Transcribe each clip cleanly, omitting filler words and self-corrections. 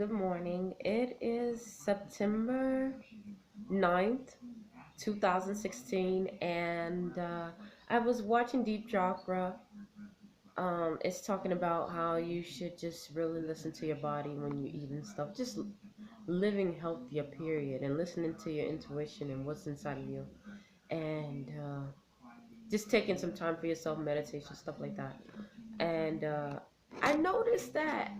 Good morning. It is September 9th, 2016, and I was watching Deep Chakra. It's talking about how you should just really listen to your body when you eat and stuff. Just living healthier, period, and listening to your intuition and what's inside of you. And just taking some time for yourself, meditation, stuff like that. And I noticed that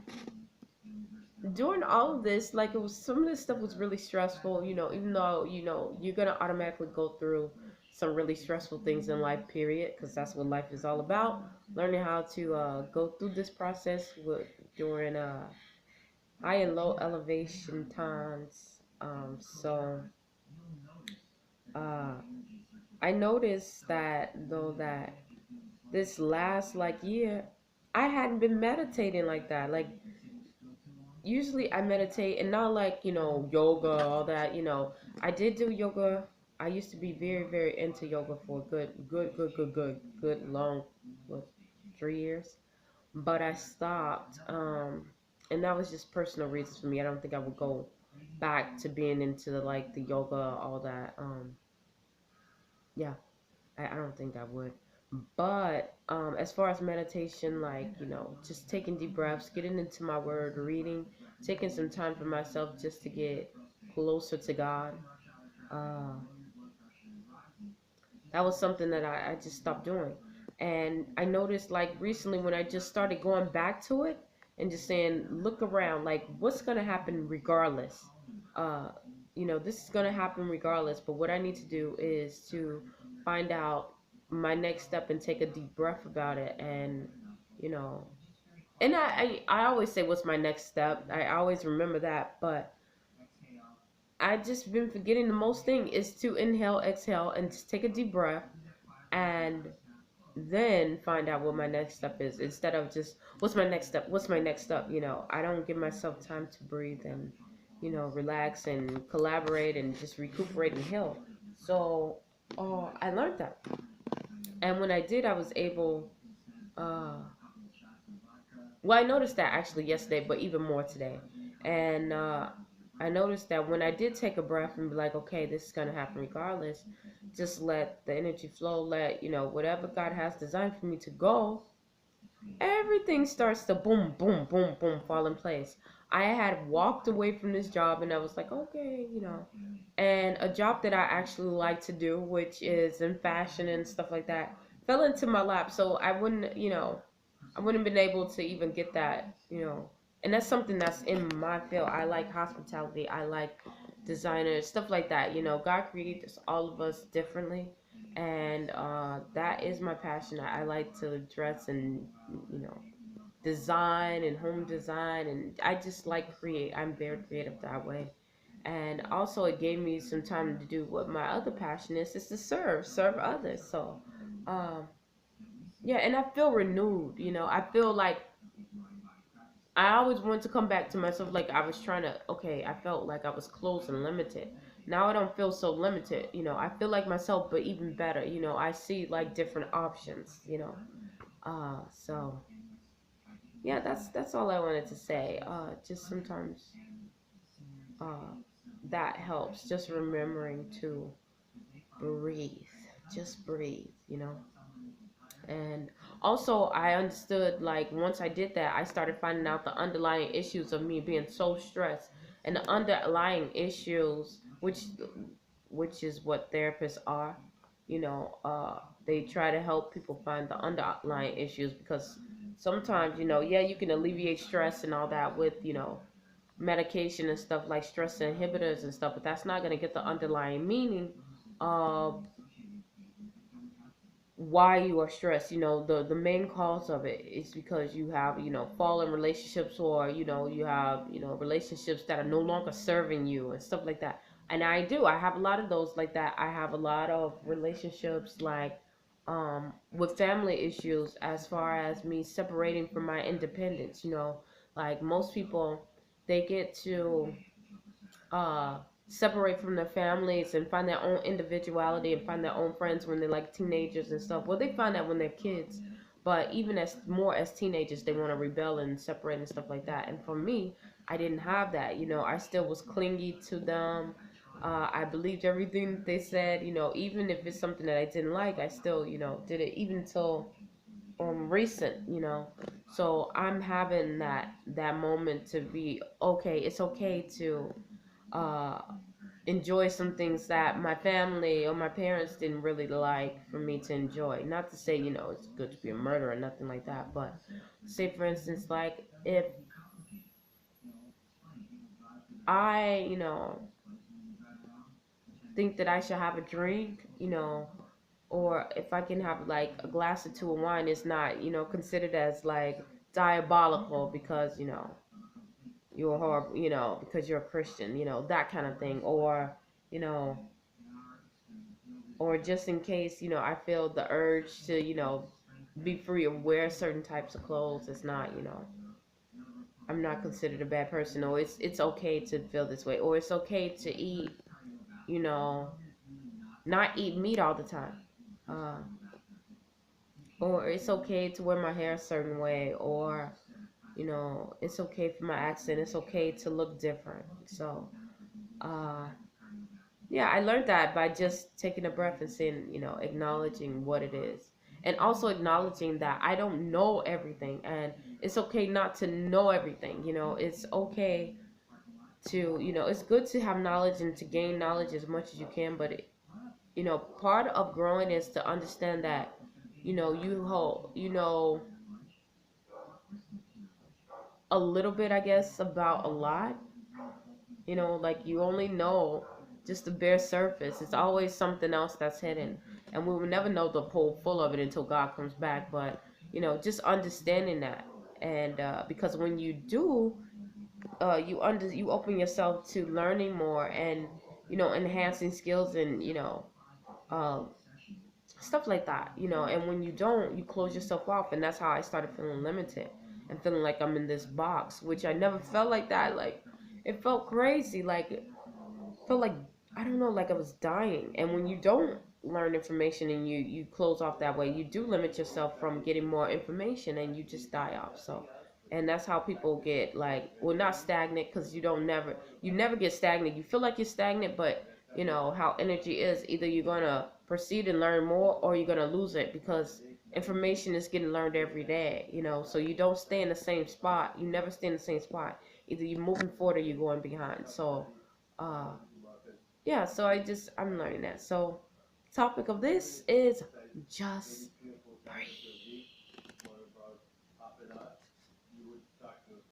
during all of this, like it was some of this stuff was really stressful, even though, you're gonna automatically go through some really stressful things in life, period, because that's what life is all about. Learning how to go through this process during high and low elevation times. So I noticed that though that this last like year, I hadn't been meditating like that. Like usually I meditate and not like, yoga, all that, I did do yoga. I used to be very, very into yoga for a good long, what, 3 years. But I stopped. And that was just personal reasons for me. I don't think I would go back to being into like the yoga, all that. Yeah, I don't think I would. But as far as meditation, like, just taking deep breaths, getting into my word, reading, taking some time for myself just to get closer to God, uh, that was something that I just stopped doing. And I noticed like recently when I just started going back to it and just saying, look around, like, what's going to happen regardless? Uh, this is going to happen regardless, but what I need to do is to find out my next step and take a deep breath about it. And, you know, and I always say, what's my next step? I always remember that, but I just been forgetting the most thing is to inhale, exhale, and just take a deep breath and then find out what my next step is instead of just what's my next step. I don't give myself time to breathe and relax and collaborate and just recuperate and heal. So I learned that, and when I did, I was able, uh well, I noticed that actually yesterday, but even more today. And I noticed that when I did take a breath and be like, okay, this is gonna happen regardless, just let the energy flow, let whatever God has designed for me to go, everything starts to boom, boom, boom, boom fall in place. I had walked away from this job and I was like, okay, and a job that I actually like to do, which is in fashion and stuff like that, fell into my lap. So I wouldn't have been able to even get that. And that's something that's in my field. I like hospitality. I like designers, stuff like that. God created all of us differently, and that is my passion. I like to dress and you know design and home design, and I just like create. I'm very creative that way. And also, it gave me some time to do what my other passion is to serve others. So, um, yeah, and I feel renewed. I feel like I always wanted to come back to myself. Like I was trying to, okay, I felt like I was closed and limited. Now I don't feel so limited. I feel like myself, but even better. I see like different options. So yeah, that's all I wanted to say. Just sometimes, uh, that helps. Just remembering to breathe. Just breathe. And also, I understood, like, once I did that, I started finding out the underlying issues of me being so stressed. And the underlying issues, which is what therapists are, they try to help people find the underlying issues, because sometimes, yeah, you can alleviate stress and all that with, medication and stuff like stress inhibitors and stuff, but that's not going to get the underlying meaning of why you are stressed. The main cause of it is because you have, fallen relationships, or you have, relationships that are no longer serving you and stuff like that. And I have a lot of those like that. I have a lot of relationships like with family issues, as far as me separating from my independence. Like most people, they get to uh separate from their families and find their own individuality and find their own friends when they're like teenagers and stuff. Well, they find that when they're kids, But even as teenagers, they want to rebel and separate and stuff like that. And for me, I didn't have that. I still was clingy to them. I believed everything that they said. Even if it's something that I didn't like, I still, did it even till recent. So I'm having that moment to be okay. It's okay to uh enjoy some things that my family or my parents didn't really like for me to enjoy. Not to say, it's good to be a murderer or nothing like that, but say for instance, like if I, think that I should have a drink, or if I can have like a glass or two of wine, it's not, considered as like diabolical because, you're horrible, because you're a Christian, that kind of thing. You know, or just in case, I feel the urge to, be free or wear certain types of clothes. It's not, I'm not considered a bad person. Or it's okay to feel this way. Or it's okay to eat, you know, not eat meat all the time. Uh, or it's okay to wear my hair a certain way. Or, it's okay for my accent. It's okay to look different. So, uh, yeah, I learned that by just taking a breath and saying, acknowledging what it is. And also acknowledging that I don't know everything. And it's okay not to know everything. It's okay to, it's good to have knowledge and to gain knowledge as much as you can. But, part of growing is to understand that, you know a little bit, I guess, about a lot. Like you only know just the bare surface. It's always something else that's hidden, and we will never know the whole full of it until God comes back. But just understanding that, and because when you do, you open yourself to learning more and enhancing skills and um, stuff like that. And when you don't, you close yourself off, and that's how I started feeling limited and feeling like I'm in this box, which I never felt like that. Like it felt crazy, like felt like I don't know, like I was dying. And when you don't learn information and you close off that way, you do limit yourself from getting more information, and you just die off. So, and that's how people get like, well, not stagnant, because you never get stagnant. You feel like you're stagnant, but how energy is, either you're gonna proceed and learn more, or you're gonna lose it, because information is getting learned every day. So you don't stay in the same spot. You never stay in the same spot. Either you're moving forward or you're going behind. So uh yeah, so I'm learning that. So topic of this is just breathe.